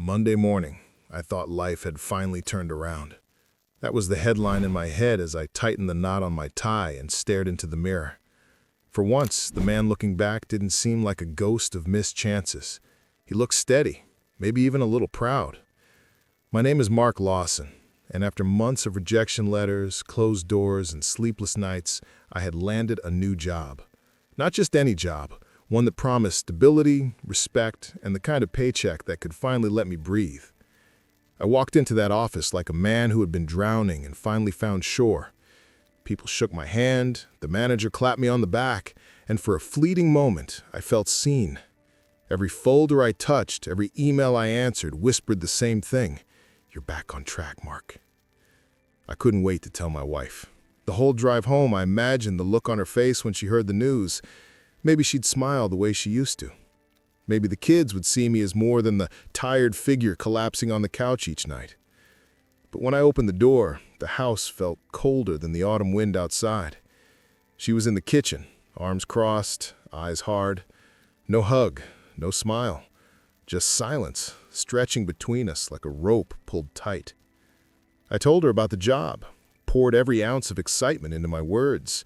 Monday morning, I thought life had finally turned around. That was the headline in my head as I tightened the knot on my tie and stared into the mirror. For once, the man looking back didn't seem like a ghost of missed chances. He looked steady, maybe even a little proud. My name is Mark Lawson, and after months of rejection letters, closed doors, and sleepless nights, I had landed a new job. Not just any job, one that promised stability, respect, and the kind of paycheck that could finally let me breathe. I walked into that office like a man who had been drowning and finally found shore. People shook my hand, the manager clapped me on the back, and for a fleeting moment, I felt seen. Every folder I touched, every email I answered whispered the same thing. You're back on track, Mark. I couldn't wait to tell my wife. The whole drive home, I imagined the look on her face when she heard the news. Maybe she'd smile the way she used to. Maybe the kids would see me as more than the tired figure collapsing on the couch each night. But when I opened the door, the house felt colder than the autumn wind outside. She was in the kitchen, arms crossed, eyes hard. No hug, no smile, just silence stretching between us like a rope pulled tight. I told her about the job, poured every ounce of excitement into my words.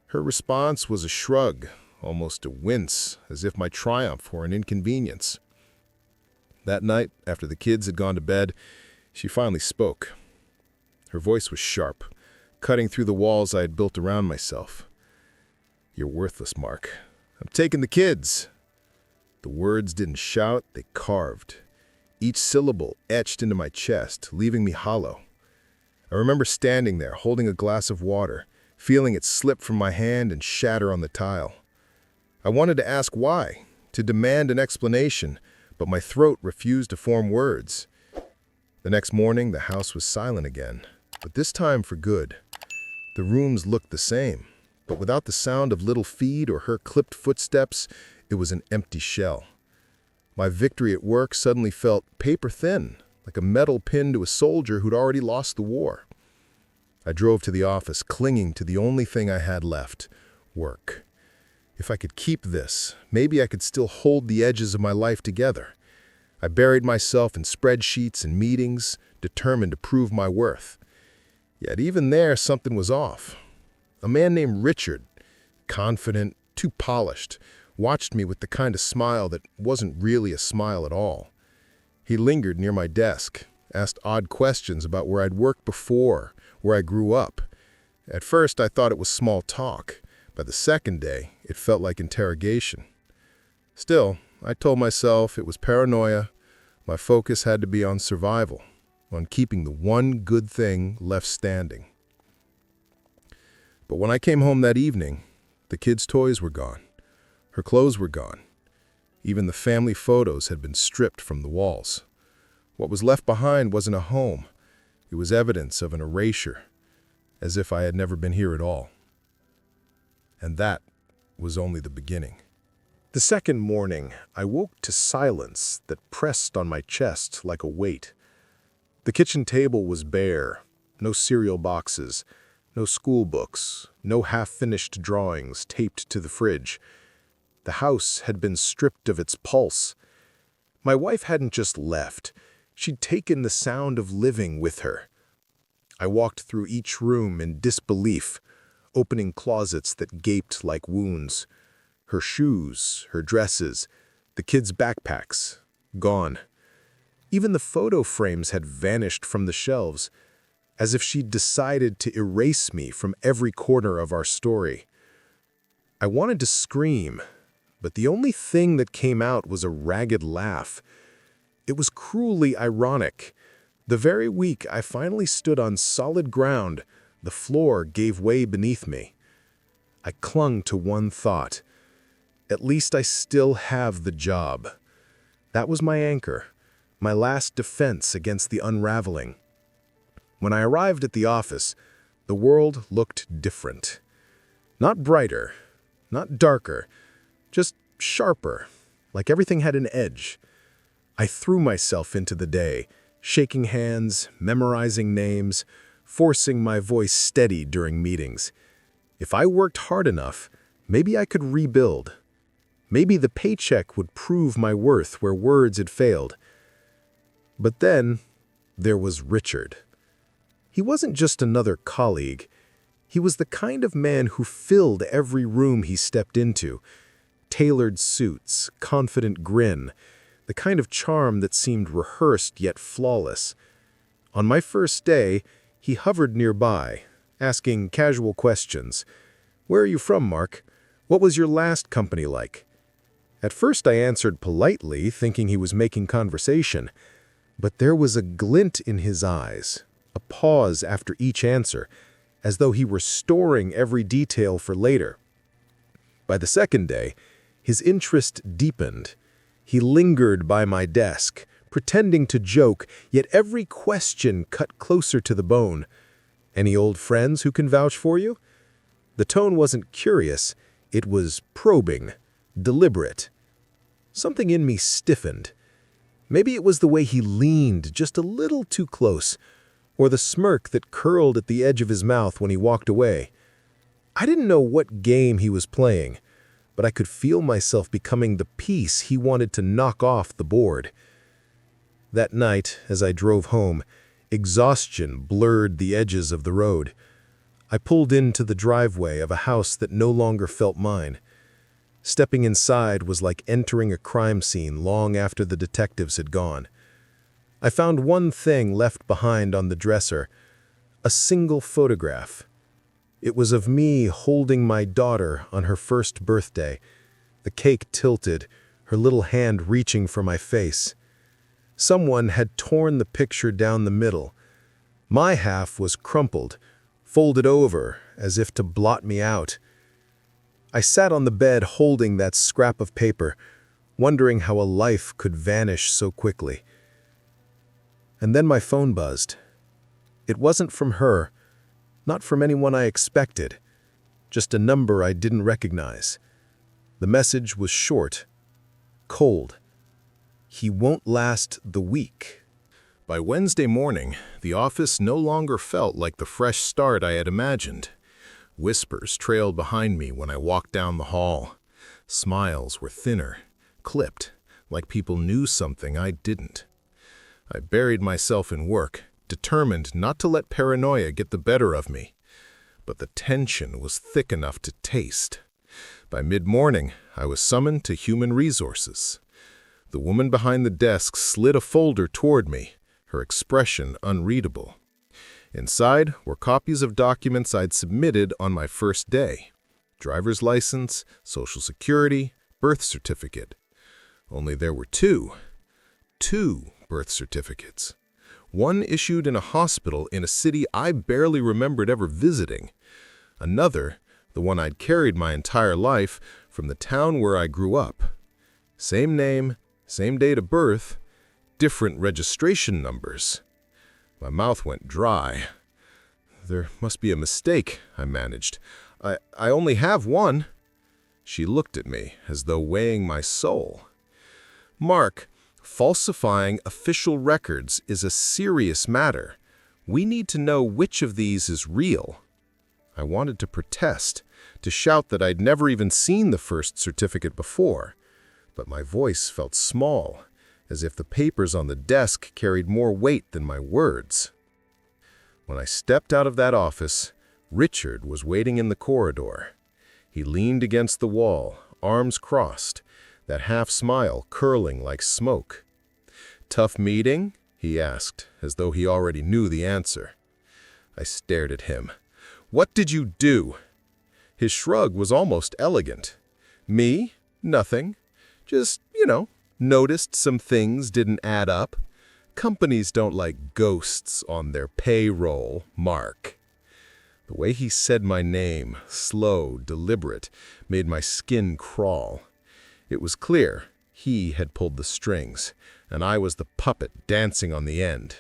Her response was a shrug, almost a wince, as if my triumph were an inconvenience. That night, after the kids had gone to bed, she finally spoke. Her voice was sharp, cutting through the walls I had built around myself. You're worthless, Mark. I'm taking the kids. The words didn't shout, they carved. Each syllable etched into my chest, leaving me hollow. I remember standing there, holding a glass of water, feeling it slip from my hand and shatter on the tile. I wanted to ask why, to demand an explanation, but my throat refused to form words. The next morning, the house was silent again, but this time for good. The rooms looked the same, but without the sound of little feet or her clipped footsteps, it was an empty shell. My victory at work suddenly felt paper-thin, like a metal pin to a soldier who'd already lost the war. I drove to the office, clinging to the only thing I had left, work. If I could keep this, maybe I could still hold the edges of my life together. I buried myself in spreadsheets and meetings, determined to prove my worth. Yet even there, something was off. A man named Richard, confident, too polished, watched me with the kind of smile that wasn't really a smile at all. He lingered near my desk, asked odd questions about where I'd worked before, where I grew up. At first, I thought it was small talk. By the second day, it felt like interrogation. Still, I told myself it was paranoia. My focus had to be on survival, on keeping the one good thing left standing. But when I came home that evening, the kids' toys were gone. Her clothes were gone. Even the family photos had been stripped from the walls. What was left behind wasn't a home. It was evidence of an erasure, as if I had never been here at all. And that was only the beginning. The second morning, I woke to silence that pressed on my chest like a weight. The kitchen table was bare, no cereal boxes, no school books, no half-finished drawings taped to the fridge. The house had been stripped of its pulse. My wife hadn't just left. She'd taken the sound of living with her. I walked through each room in disbelief, opening closets that gaped like wounds. Her shoes, her dresses, the kids' backpacks, gone. Even the photo frames had vanished from the shelves, as if she'd decided to erase me from every corner of our story. I wanted to scream, but the only thing that came out was a ragged laugh. It was cruelly ironic. The very week I finally stood on solid ground, the floor gave way beneath me. I clung to one thought. At least I still have the job. That was my anchor, my last defense against the unraveling. When I arrived at the office, the world looked different. Not brighter, not darker, just sharper, like everything had an edge. I threw myself into the day, shaking hands, memorizing names, forcing my voice steady during meetings. If I worked hard enough, maybe I could rebuild. Maybe the paycheck would prove my worth where words had failed. But then, there was Richard. He wasn't just another colleague. He was the kind of man who filled every room he stepped into. Tailored suits, confident grin, the kind of charm that seemed rehearsed yet flawless. On my first day, he hovered nearby, asking casual questions. "Where are you from, Mark? What was your last company like?" At first I answered politely, thinking he was making conversation. But there was a glint in his eyes, a pause after each answer, as though he were storing every detail for later. By the second day, his interest deepened. He lingered by my desk, pretending to joke, yet every question cut closer to the bone. "Any old friends who can vouch for you?" The tone wasn't curious, it was probing, deliberate. Something in me stiffened. Maybe it was the way he leaned just a little too close, or the smirk that curled at the edge of his mouth when he walked away. I didn't know what game he was playing, but I could feel myself becoming the piece he wanted to knock off the board. That night, as I drove home, exhaustion blurred the edges of the road. I pulled into the driveway of a house that no longer felt mine. Stepping inside was like entering a crime scene long after the detectives had gone. I found one thing left behind on the dresser, a single photograph. It was of me holding my daughter on her first birthday, the cake tilted, her little hand reaching for my face. Someone had torn the picture down the middle. My half was crumpled, folded over as if to blot me out. I sat on the bed holding that scrap of paper, wondering how a life could vanish so quickly. And then my phone buzzed. It wasn't from her, not from anyone I expected, just a number I didn't recognize. The message was short, cold. "He won't last the week." By Wednesday morning, the office no longer felt like the fresh start I had imagined. Whispers trailed behind me when I walked down the hall. Smiles were thinner, clipped, like people knew something I didn't. I buried myself in work, determined not to let paranoia get the better of me. But the tension was thick enough to taste. By mid-morning, I was summoned to human resources. The woman behind the desk slid a folder toward me, her expression unreadable. Inside were copies of documents I'd submitted on my first day. Driver's license, social security, birth certificate. Only there were two birth certificates. One issued in a hospital in a city I barely remembered ever visiting. Another, the one I'd carried my entire life, from the town where I grew up. Same name, same date of birth, different registration numbers. My mouth went dry. "There must be a mistake," I managed. I only have one." She looked at me as though weighing my soul. "Mark, falsifying official records is a serious matter. We need to know which of these is real." I wanted to protest, to shout that I'd never even seen the first certificate before, but my voice felt small, as if the papers on the desk carried more weight than my words. When I stepped out of that office, Richard was waiting in the corridor. He leaned against the wall, arms crossed, that half-smile curling like smoke. "Tough meeting?" he asked, as though he already knew the answer. I stared at him. "What did you do?" His shrug was almost elegant. "Me? Nothing. Just, noticed some things didn't add up. Companies don't like ghosts on their payroll, Mark." The way he said my name, slow, deliberate, made my skin crawl. It was clear he had pulled the strings, and I was the puppet dancing on the end.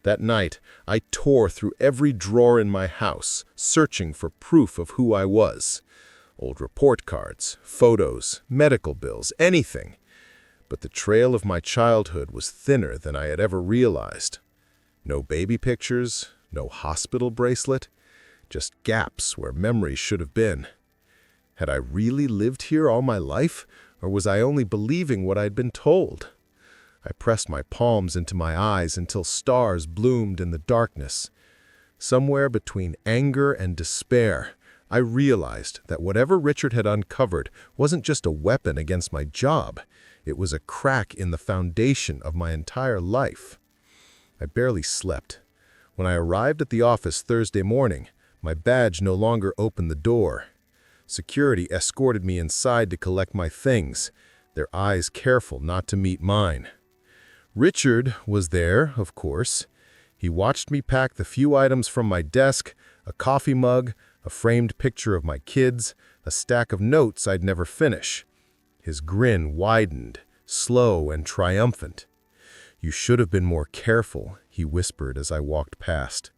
That night, I tore through every drawer in my house, searching for proof of who I was. Old report cards, photos, medical bills, anything. But the trail of my childhood was thinner than I had ever realized. No baby pictures, no hospital bracelet, just gaps where memories should have been. Had I really lived here all my life, or was I only believing what I'd been told? I pressed my palms into my eyes until stars bloomed in the darkness. Somewhere between anger and despair, I realized that whatever Richard had uncovered wasn't just a weapon against my job. It was a crack in the foundation of my entire life. I barely slept. When I arrived at the office Thursday morning, my badge no longer opened the door. Security escorted me inside to collect my things, their eyes careful not to meet mine. Richard was there, of course. He watched me pack the few items from my desk, a coffee mug, a framed picture of my kids, a stack of notes I'd never finish. His grin widened, slow and triumphant. "You should have been more careful," he whispered as I walked past.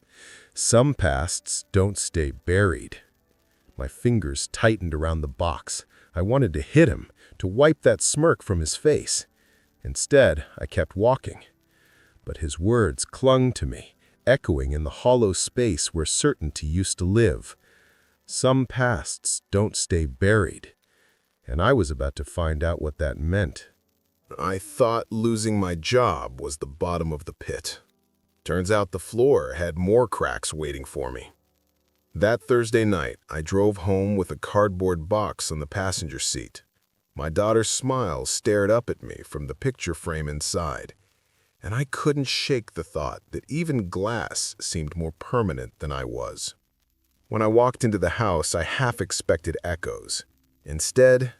"Some pasts don't stay buried." My fingers tightened around the box. I wanted to hit him, to wipe that smirk from his face. Instead, I kept walking. But his words clung to me, echoing in the hollow space where certainty used to live. Some pasts don't stay buried. And I was about to find out what that meant. I thought losing my job was the bottom of the pit. Turns out the floor had more cracks waiting for me. That Thursday night, I drove home with a cardboard box on the passenger seat. My daughter's smile stared up at me from the picture frame inside, and I couldn't shake the thought that even glass seemed more permanent than I was. When I walked into the house, I half expected echoes. Instead,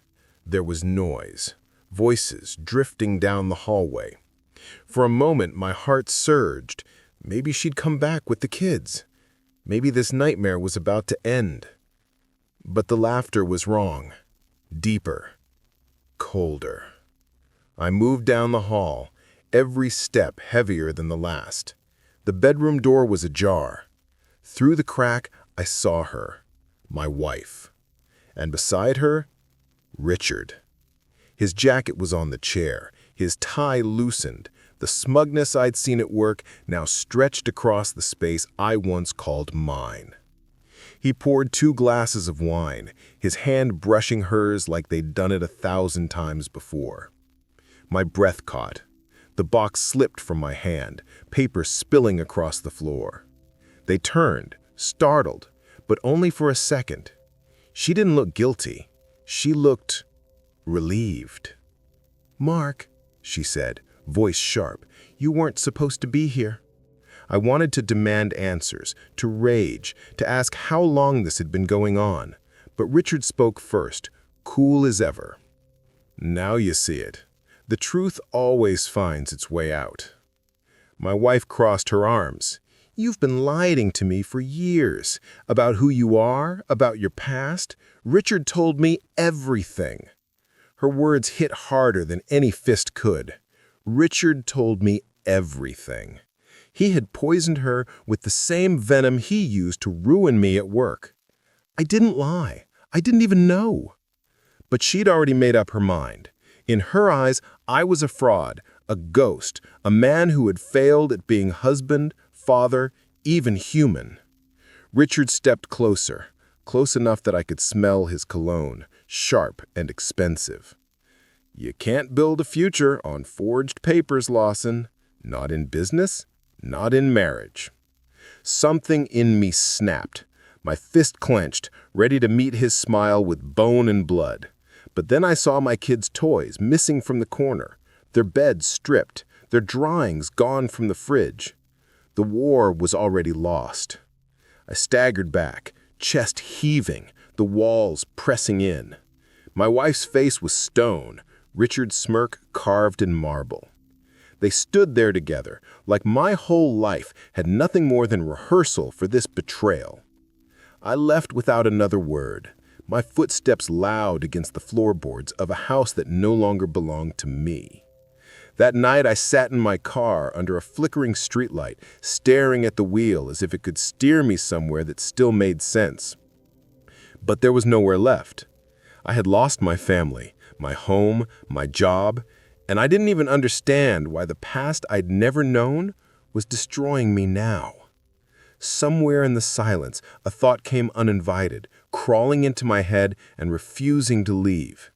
there was noise, voices drifting down the hallway. For a moment, my heart surged. Maybe she'd come back with the kids. Maybe this nightmare was about to end. But the laughter was wrong. Deeper. Colder. I moved down the hall, every step heavier than the last. The bedroom door was ajar. Through the crack, I saw her, my wife. And beside her, Richard. His jacket was on the chair, his tie loosened. The smugness I'd seen at work now stretched across the space I once called mine. He poured 2 glasses of wine, his hand brushing hers like they'd done it 1,000 times before. My breath caught. The box slipped from my hand, paper spilling across the floor. They turned, startled, but only for a second. She didn't look guilty. She looked relieved. "Mark," she said, voice sharp, "you weren't supposed to be here." I wanted to demand answers, to rage, to ask how long this had been going on. But Richard spoke first, cool as ever. "Now you see it. The truth always finds its way out." My wife crossed her arms. "You've been lying to me for years. About who you are, about your past. Richard told me everything." Her words hit harder than any fist could. Richard told me everything. He had poisoned her with the same venom he used to ruin me at work. I didn't lie. I didn't even know. But she'd already made up her mind. In her eyes, I was a fraud, a ghost, a man who had failed at being husband, father, even human. Richard stepped closer, close enough that I could smell his cologne, sharp and expensive. "You can't build a future on forged papers, Lawson. Not in business. Not in marriage." Something in me snapped. My fist clenched, ready to meet his smile with bone and blood. But then I saw my kids' toys missing from the corner, their beds stripped, their drawings gone from the fridge. The war was already lost. I staggered back, chest heaving, the walls pressing in. My wife's face was stone, Richard's smirk carved in marble. They stood there together, like my whole life had nothing more than rehearsal for this betrayal. I left without another word, my footsteps loud against the floorboards of a house that no longer belonged to me. That night I sat in my car under a flickering streetlight, staring at the wheel as if it could steer me somewhere that still made sense. But there was nowhere left. I had lost my family, my home, my job, and I didn't even understand why the past I'd never known was destroying me now. Somewhere in the silence, a thought came uninvited, crawling into my head and refusing to leave.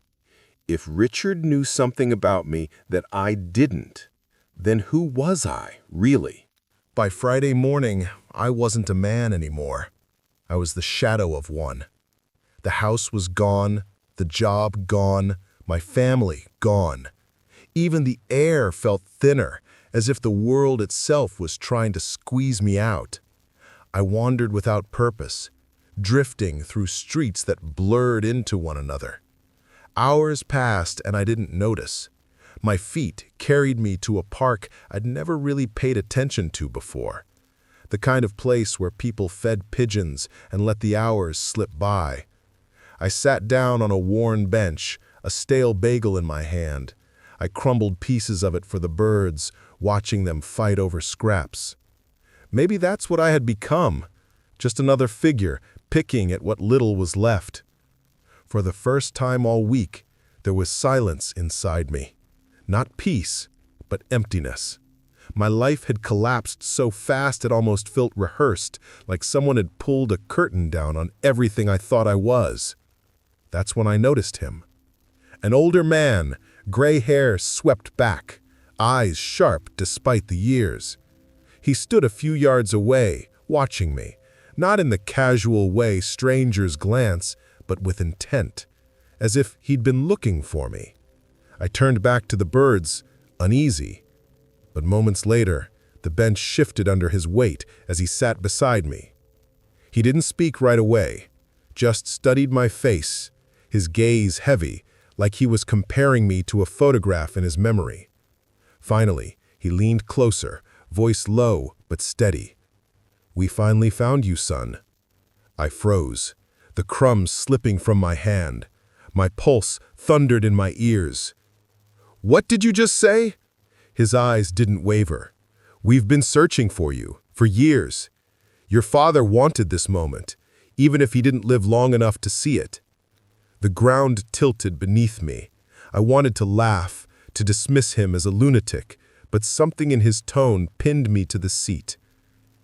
If Richard knew something about me that I didn't, Then who was I, really? By Friday morning, I wasn't a man anymore. I was the shadow of one. The house was gone, the job gone, my family gone. Even the air felt thinner, as if the world itself was trying to squeeze me out. I wandered without purpose, drifting through streets that blurred into one another. Hours passed and I didn't notice. My feet carried me to a park I'd never really paid attention to before. The kind of place where people fed pigeons and let the hours slip by. I sat down on a worn bench, a stale bagel in my hand. I crumbled pieces of it for the birds, watching them fight over scraps. Maybe that's what I had become, just another figure picking at what little was left. For the first time all week, there was silence inside me. Not peace, but emptiness. My life had collapsed so fast it almost felt rehearsed, like someone had pulled a curtain down on everything I thought I was. That's when I noticed him. An older man, gray hair swept back, eyes sharp despite the years. He stood a few yards away, watching me, not in the casual way strangers glance, but with intent, as if he'd been looking for me. I turned back to the birds, uneasy. But moments later, the bench shifted under his weight as he sat beside me. He didn't speak right away, just studied my face, his gaze heavy, like he was comparing me to a photograph in his memory. Finally, he leaned closer, voice low but steady. "We finally found you, son." I froze, the crumbs slipping from my hand. My pulse thundered in my ears. "What did you just say?" His eyes didn't waver. "We've been searching for you, for years. Your father wanted this moment, even if he didn't live long enough to see it." The ground tilted beneath me. I wanted to laugh, to dismiss him as a lunatic, but something in his tone pinned me to the seat.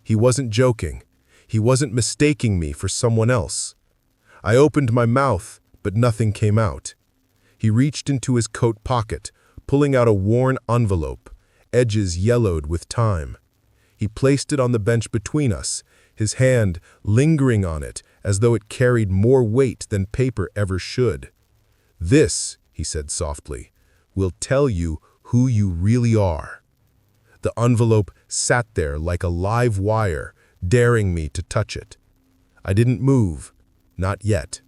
He wasn't joking. He wasn't mistaking me for someone else. I opened my mouth, but nothing came out. He reached into his coat pocket, pulling out a worn envelope, edges yellowed with time. He placed it on the bench between us, his hand lingering on it as though it carried more weight than paper ever should. "This," he said softly, "will tell you who you really are." The envelope sat there like a live wire, daring me to touch it. I didn't move, not yet.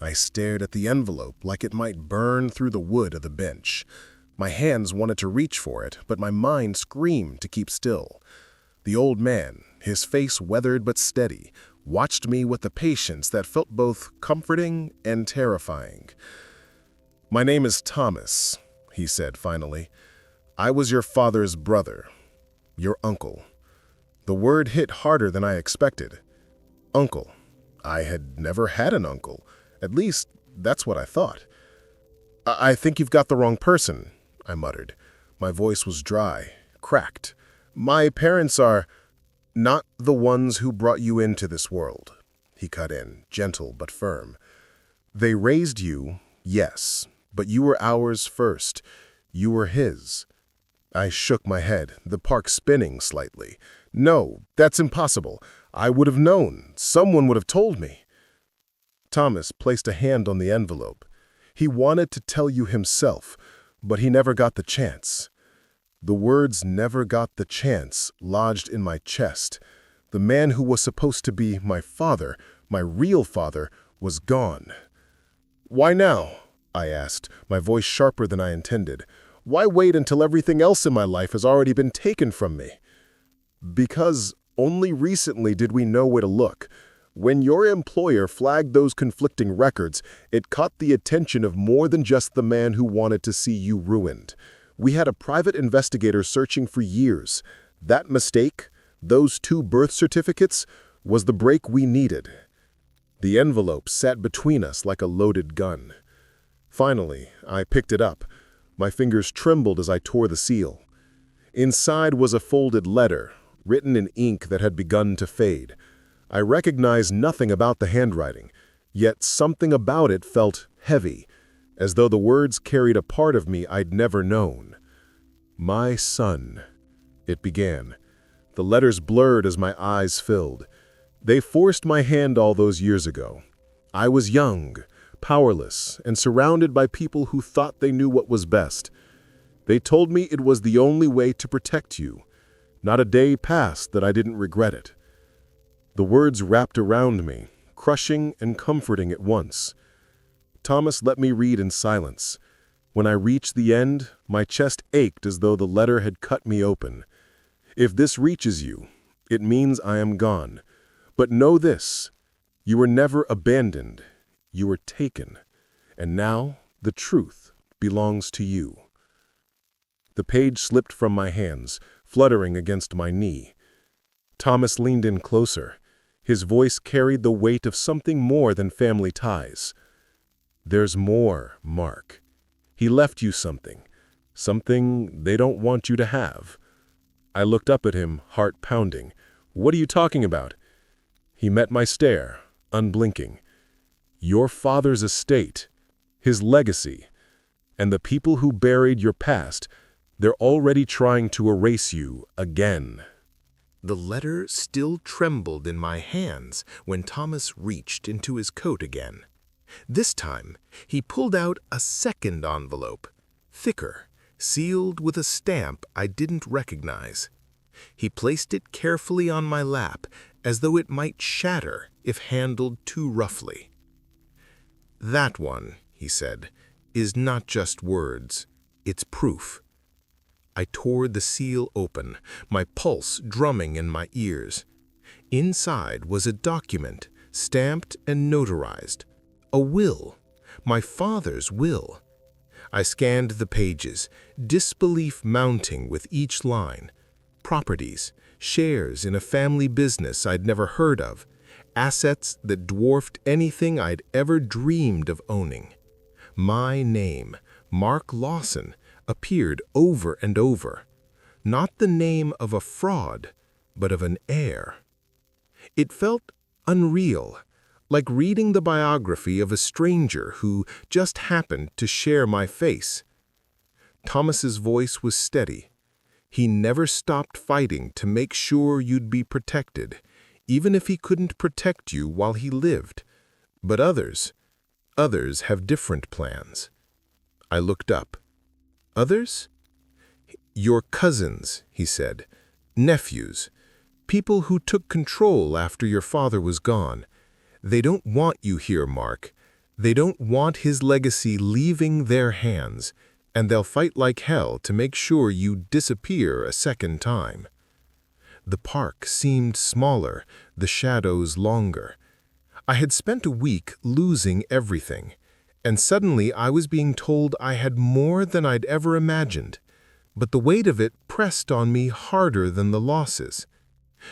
I stared at the envelope like it might burn through the wood of the bench. My hands wanted to reach for it, but my mind screamed to keep still. The old man, his face weathered but steady, watched me with a patience that felt both comforting and terrifying. "My name is Thomas," he said finally. "I was your father's brother, your uncle." The word hit harder than I expected. Uncle. I had never had an uncle. At least, that's what I thought. I think you've got the wrong person," I muttered. My voice was dry, cracked. "My parents are not the ones who brought you into this world," he cut in, gentle but firm. "They raised you, yes, but you were ours first. You were his." I shook my head, the park spinning slightly. "No, that's impossible. I would have known. Someone would have told me." Thomas placed a hand on the envelope. "He wanted to tell you himself, but he never got the chance." The words "never got the chance" lodged in my chest. The man who was supposed to be my father, my real father, was gone. "Why now?" I asked, my voice sharper than I intended. "Why wait until everything else in my life has already been taken from me?" "Because only recently did we know where to look. When your employer flagged those conflicting records, it caught the attention of more than just the man who wanted to see you ruined. We had a private investigator searching for years. That mistake, those 2 birth certificates, was the break we needed." The envelope sat between us like a loaded gun. Finally, I picked it up. My fingers trembled as I tore the seal. Inside was a folded letter, written in ink that had begun to fade. I recognized nothing about the handwriting, yet something about it felt heavy, as though the words carried a part of me I'd never known. "My son." It began. The letters blurred as my eyes filled. They forced my hand all those years ago. I was young, powerless, and surrounded by people who thought they knew what was best. They told me it was the only way to protect you. Not a day passed that I didn't regret it. The words wrapped around me, crushing and comforting at once. Thomas let me read in silence. When I reached the end, my chest ached as though the letter had cut me open. If this reaches you, it means I am gone. But know this, you were never abandoned. You were taken. And now the truth belongs to you. The page slipped from my hands, fluttering against my knee. Thomas leaned in closer. His voice carried the weight of something more than family ties. There's more, Mark. He left you something they don't want you to have. I looked up at him, heart pounding. What are you talking about? He met my stare, unblinking. Your father's estate, his legacy, and the people who buried your past, they're already trying to erase you again. The letter still trembled in my hands when Thomas reached into his coat again. This time, he pulled out a second envelope, thicker, sealed with a stamp I didn't recognize. He placed it carefully on my lap, as though it might shatter if handled too roughly. That one, he said, is not just words, it's proof. I tore the seal open, my pulse drumming in my ears. Inside was a document, stamped and notarized. A will, my father's will. I scanned the pages, disbelief mounting with each line. Properties, shares in a family business I'd never heard of, assets that dwarfed anything I'd ever dreamed of owning. My name, Mark Lawson, appeared over and over. Not the name of a fraud, but of an heir. It felt unreal, like reading the biography of a stranger who just happened to share my face. Thomas's voice was steady. He never stopped fighting to make sure you'd be protected, even if he couldn't protect you while he lived. But others have different plans. I looked up. Others? Your cousins, he said. Nephews. People who took control after your father was gone. They don't want you here, Mark. They don't want his legacy leaving their hands, and they'll fight like hell to make sure you disappear a second time. The park seemed smaller, the shadows longer. I had spent a week losing everything, and suddenly I was being told I had more than I'd ever imagined. But the weight of it pressed on me harder than the losses.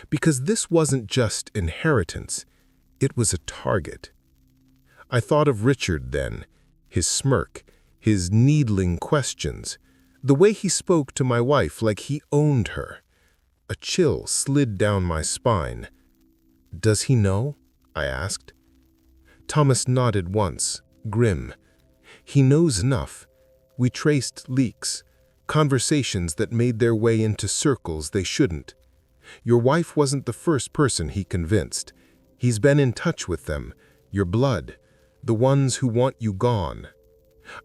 Because this wasn't just inheritance, it was a target. I thought of Richard then, his smirk, his needling questions, the way he spoke to my wife like he owned her. A chill slid down my spine. Does he know? I asked. Thomas nodded once, grim. He knows enough. We traced leaks, conversations that made their way into circles they shouldn't. Your wife wasn't the first person he convinced. He's been in touch with them, your blood, the ones who want you gone.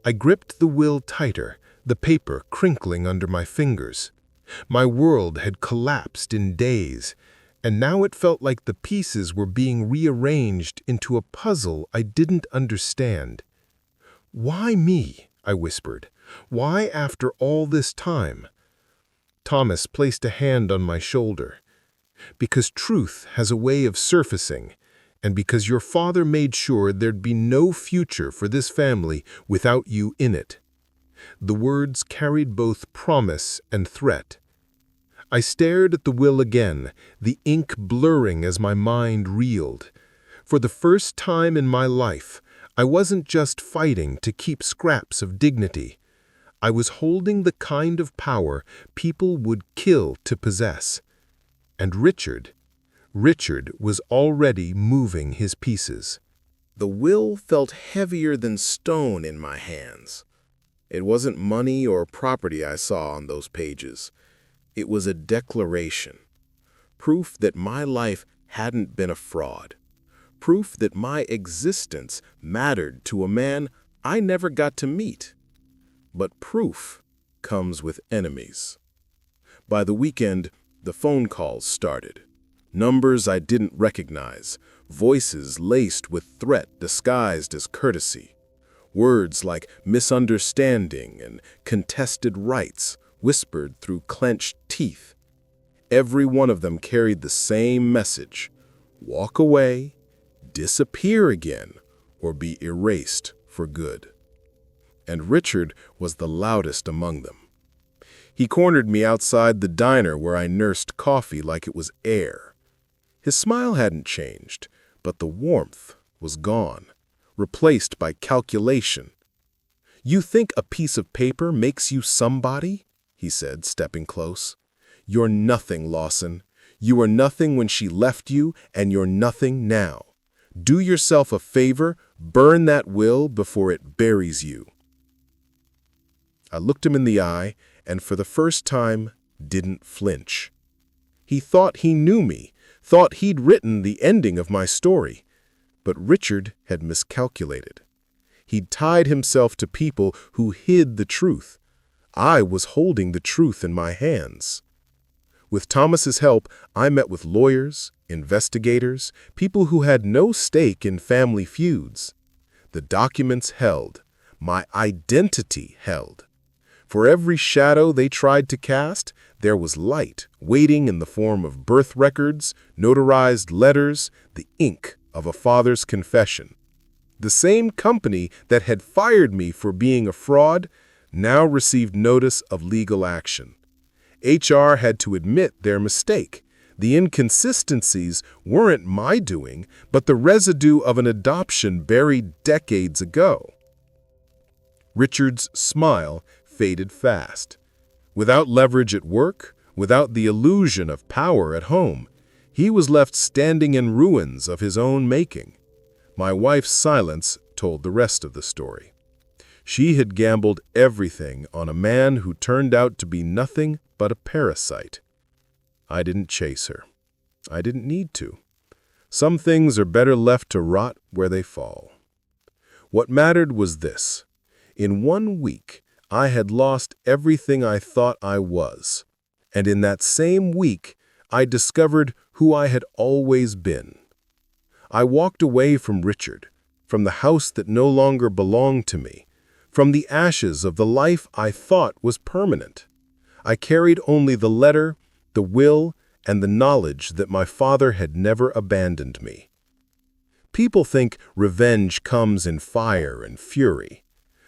I gripped the will tighter, the paper crinkling under my fingers. My world had collapsed in days, and now it felt like the pieces were being rearranged into a puzzle I didn't understand. Why me? I whispered. Why after all this time? Thomas placed a hand on my shoulder. Because truth has a way of surfacing, and because your father made sure there'd be no future for this family without you in it. The words carried both promise and threat. I stared at the will again, the ink blurring as my mind reeled. For the first time in my life, I wasn't just fighting to keep scraps of dignity. I was holding the kind of power people would kill to possess. And Richard was already moving his pieces. The will felt heavier than stone in my hands. It wasn't money or property I saw on those pages. It was a declaration. Proof that my life hadn't been a fraud. Proof that my existence mattered to a man I never got to meet. But proof comes with enemies. By the weekend, the phone calls started. Numbers I didn't recognize, voices laced with threat disguised as courtesy. Words like misunderstanding and contested rights whispered through clenched teeth. Every one of them carried the same message: walk away, disappear again, or be erased for good. And Richard was the loudest among them. He cornered me outside the diner where I nursed coffee like it was air. His smile hadn't changed, but the warmth was gone, replaced by calculation. "You think a piece of paper makes you somebody?" he said, stepping close. "You're nothing, Lawson. You were nothing when she left you, and you're nothing now. Do yourself a favor, burn that will before it buries you." I looked him in the eye, and for the first time, didn't flinch. He thought he knew me, thought he'd written the ending of my story. But Richard had miscalculated. He'd tied himself to people who hid the truth. I was holding the truth in my hands. With Thomas's help, I met with lawyers, investigators, people who had no stake in family feuds. The documents held. My identity held. For every shadow they tried to cast, there was light, waiting in the form of birth records, notarized letters, the ink of a father's confession. The same company that had fired me for being a fraud now received notice of legal action. HR had to admit their mistake. The inconsistencies weren't my doing, but the residue of an adoption buried decades ago. Richard's smile faded fast. Without leverage at work, without the illusion of power at home, he was left standing in ruins of his own making. My wife's silence told the rest of the story. She had gambled everything on a man who turned out to be nothing but a parasite. I didn't chase her. I didn't need to. Some things are better left to rot where they fall. What mattered was this. In 1 week, I had lost everything I thought I was. And in that same week, I discovered who I had always been. I walked away from Richard, from the house that no longer belonged to me, from the ashes of the life I thought was permanent. I carried only the letter, the will, and the knowledge that my father had never abandoned me. People think revenge comes in fire and fury.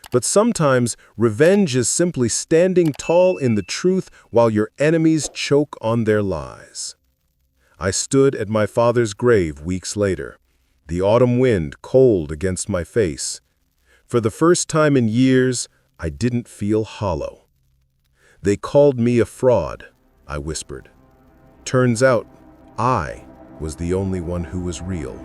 But sometimes revenge is simply standing tall in the truth while your enemies choke on their lies. I stood at my father's grave weeks later, the autumn wind cold against my face. For the first time in years, I didn't feel hollow. "They called me a fraud," I whispered. "Turns out, I was the only one who was real."